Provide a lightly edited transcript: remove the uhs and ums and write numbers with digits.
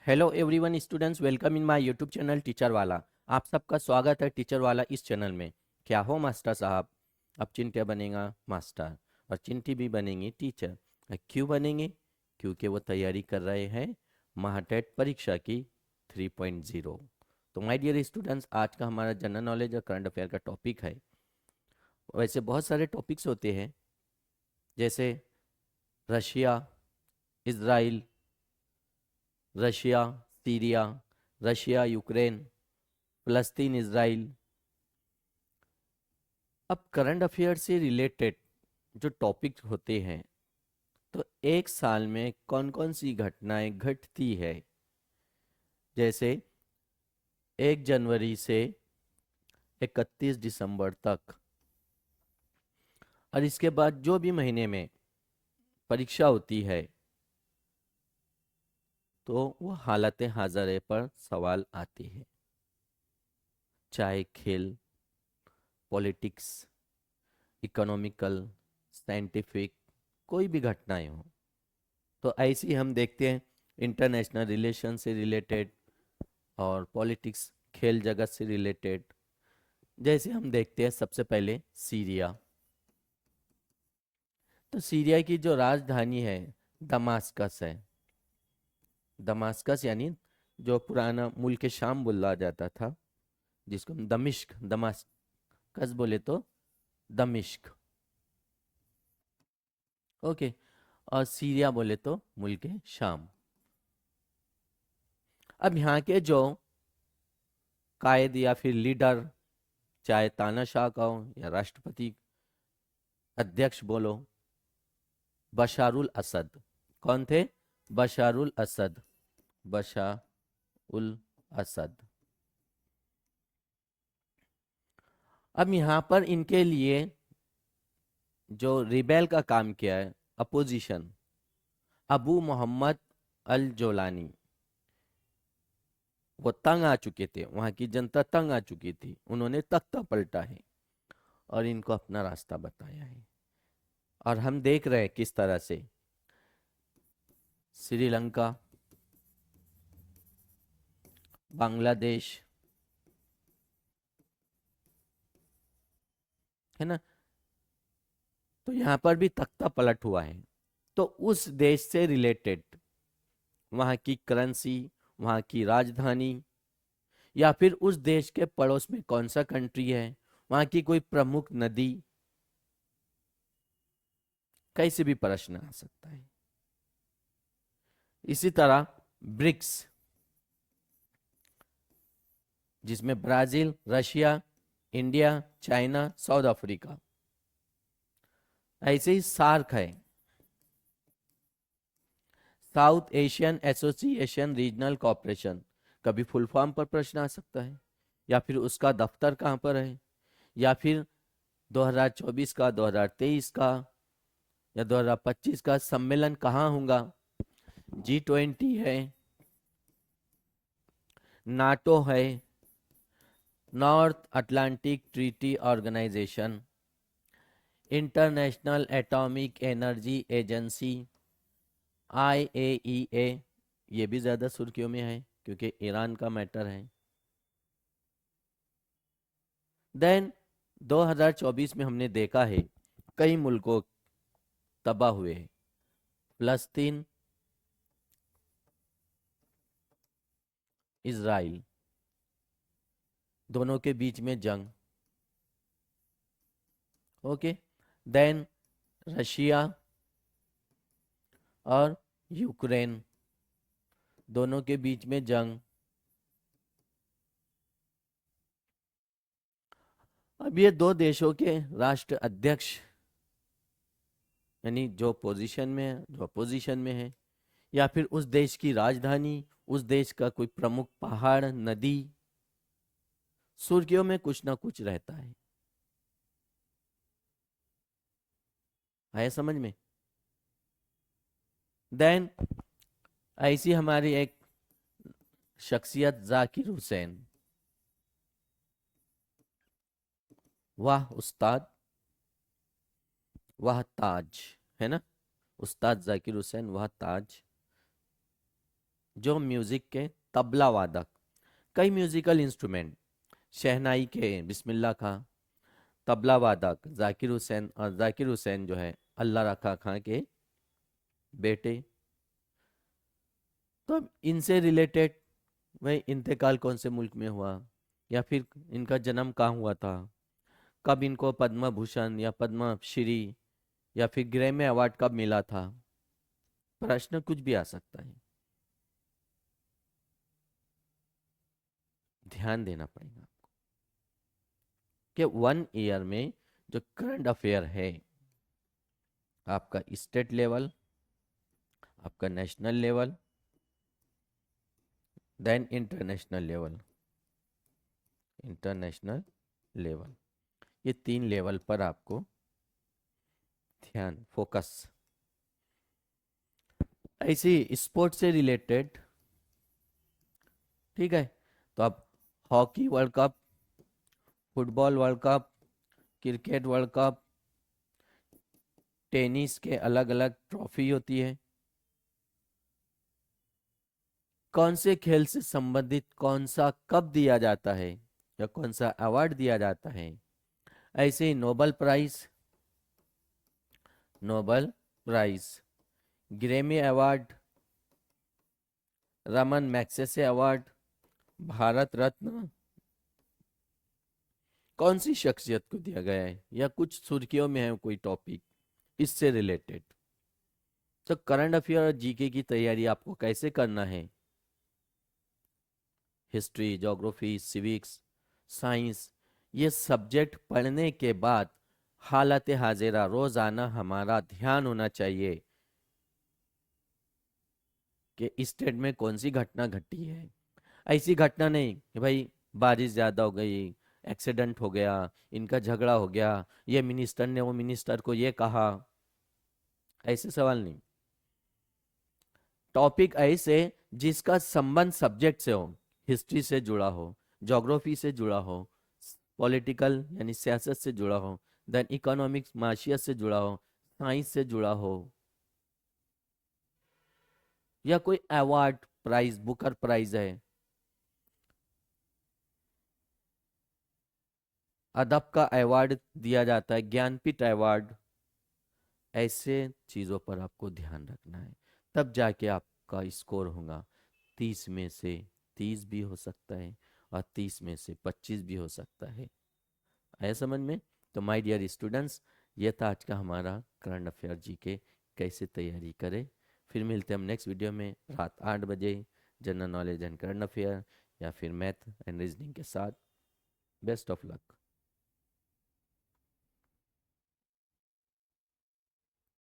Hello everyone students, welcome in my YouTube channel teacher वाला। आप सबका स्वागत है टीचर वाला इस चैनल में। क्या हो मास्टर साहब, अब चिंट्या बनेगा मास्टर और चिंटी भी बनेंगी टीचर। क्यों बनेंगे? क्योंकि वो तैयारी कर रहे हैं महाटेट परीक्षा की 3.0। तो माय डियर स्टूडेंट्स, आज का हमारा जनरल नॉलेज और करंट अफेयर का टॉपिक है। वैसे बहुत सारे टॉपिक्स होते हैं, जैसे Russia, Israel, Russia Syria, Russia Ukraine, फ़लस्तीन इसराइल। अब करंट अफेयर से रिलेटेड जो टॉपिक होते हैं, तो एक साल में कौन कौन सी घटनाएं घटती है, जैसे 1 जनवरी से 31 दिसंबर तक, और इसके बाद जो भी महीने में परीक्षा होती है, तो वो हालत हाज़िर पर सवाल आते हैं, चाहे खेल, पॉलिटिक्स, इकोनॉमिकल, साइंटिफिक, कोई भी घटनाएं हो। तो ऐसी हम देखते हैं इंटरनेशनल रिलेशन से रिलेटेड और पॉलिटिक्स, खेल जगत से रिलेटेड। जैसे हम देखते हैं सबसे पहले सीरिया। तो सीरिया की जो राजधानी है दमास्कस है। दमास्कस यानी जो पुराना मुल्क शाम बोला जाता था, जिसको हम दमिश्क, दमास्कस बोले तो दमिश्क, ओके। और सीरिया बोले तो मुल्क शाम। अब यहाँ के जो कायद या फिर लीडर, चाहे तानाशाह का हो या राष्ट्रपति अध्यक्ष बोलो, बशारुल असद। कौन थे? बशारुल असद, बशारुल असद। अब यहाँ पर इनके लिए जो रिबेल का काम किया है, अपोजिशन, अबू मोहम्मद अल जोलानी, वो तंग आ चुके थे, वहाँ की जनता तंग आ चुकी थी। उन्होंने तख्ता पलटा है और इनको अपना रास्ता बताया है। और हम देख रहे हैं किस तरह से श्रीलंका, बांग्लादेश, है ना, तो यहाँ पर भी तख्ता पलट हुआ है। तो उस देश से रिलेटेड वहाँ की करेंसी, वहाँ की राजधानी, या फिर उस देश के पड़ोस में कौन सा कंट्री है, वहाँ की कोई प्रमुख नदी, कैसे भी प्रश्न आ सकता है। इसी तरह ब्रिक्स, जिसमें Brazil, Russia, India, China, South Africa. ऐसे ही सार्क है, South Asian Association Regional Cooperation. कभी फुल फॉर्म पर प्रश्न आ सकता है, या फिर उसका दफ्तर कहाँ पर है, या फिर 2024 का, 2023 का या 2025 का सम्मेलन कहाँ होगा। G20 है, नाटो है, North Atlantic Treaty Organisation, International Atomic Energy Agency, IAEA। ये भी ज़्यादा सुर्खियों में है क्योंकि ईरान का मैटर है। देन 2024 में हमने देखा है कई मुल्कों तबाह हुए हैं। फलस्तीन, इजराइल, दोनों के बीच में जंग, ओके। देन रशिया और यूक्रेन, दोनों के बीच में जंग। अब ये दो देशों के राष्ट्र अध्यक्ष, यानी जो पोजीशन में है, जो अपोजिशन में है, या फिर उस देश की राजधानी, उस देश का कोई प्रमुख पहाड़, नदी, सुर्खियों में कुछ ना कुछ रहता है। आया समझ में? देन ऐसी हमारी एक शख्सियत जाकिर हुसैन। वाह उस्ताद, वाह ताज, है ना। उस्ताद जाकिर हुसैन, वाह ताज। जो म्यूजिक के तबला वादक, कई म्यूजिकल इंस्ट्रूमेंट, शहनाई के बिस्मिल्लाह खां, तबला वादक जाकिर हुसैन, और जाकिर हुसैन जो है अल्लाह रखा खां के बेटे। तो अब इनसे रिलेटेड वह इंतकाल कौन से मुल्क में हुआ, या फिर इनका जन्म कहाँ हुआ था, कब इनको पद्म भूषण या पद्म श्री या फिर ग्रैमी अवार्ड कब मिला था, प्रश्न कुछ भी आ सकता है, ध्यान देना पड़ेगा आपको कि 1 ईयर में जो करंट अफेयर है, आपका स्टेट लेवल, आपका national level, then international level, international level, ये 3 लेवल पर आपको ध्यान फोकस। ऐसे स्पोर्ट्स से रिलेटेड, ठीक है, तो आप hockey world cup, football world cup, cricket world cup, tennis के अलग अलग ट्रॉफी होती है, कौन से खेल से संबंधित कौन सा कब दिया जाता है या कौन सा अवार्ड दिया जाता है। ऐसे ही Nobel prize, Nobel prize, Grammy award, Ramon Magsaysay award, Bharat Ratna कौन सी शख्सियत को दिया गया है, या कुछ सुर्खियों में है कोई टॉपिक इससे रिलेटेड। तो करंट अफेयर और जीके की तैयारी आपको कैसे करना है, हिस्ट्री, ज्योग्राफी, सिविक्स, साइंस, ये सब्जेक्ट पढ़ने के बाद हालत हाजिरा रोजाना हमारा ध्यान होना चाहिए कि इस स्टेट में कौन सी घटना घटी है। ऐसी घटना नहीं कि भाई बारिश ज़्यादा हो गई, एक्सीडेंट हो गया, इनका झगड़ा हो गया, ये मिनिस्टर ने वो मिनिस्टर को ये कहा, ऐसे सवाल नहीं। टॉपिक ऐसे जिसका संबंध सब्जेक्ट से हो, हिस्ट्री से जुड़ा हो, ज्योग्राफी से जुड़ा हो, पॉलिटिकल यानी सियासत से जुड़ा हो, देन इकोनॉमिक्स माशियत से जुड़ा हो, साइंस से जुड़ा हो, या कोई अवार्ड प्राइज, बुकर प्राइज है, अदब का अवार्ड दिया जाता है, ज्ञानपीठ अवार्ड, ऐसे चीज़ों पर आपको ध्यान रखना है, तब जाके आपका स्कोर होगा। 30 में से 30 भी हो सकता है और 30 में से 25 भी हो सकता है। आया समझ में? तो माय डियर स्टूडेंट्स, ये था आज का हमारा करंट अफेयर जी के कैसे तैयारी करें। फिर मिलते हैं हम नेक्स्ट वीडियो में रात 8 बजे, general knowledge and current affair या फिर मैथ एंड रीजनिंग के साथ। Best of luck.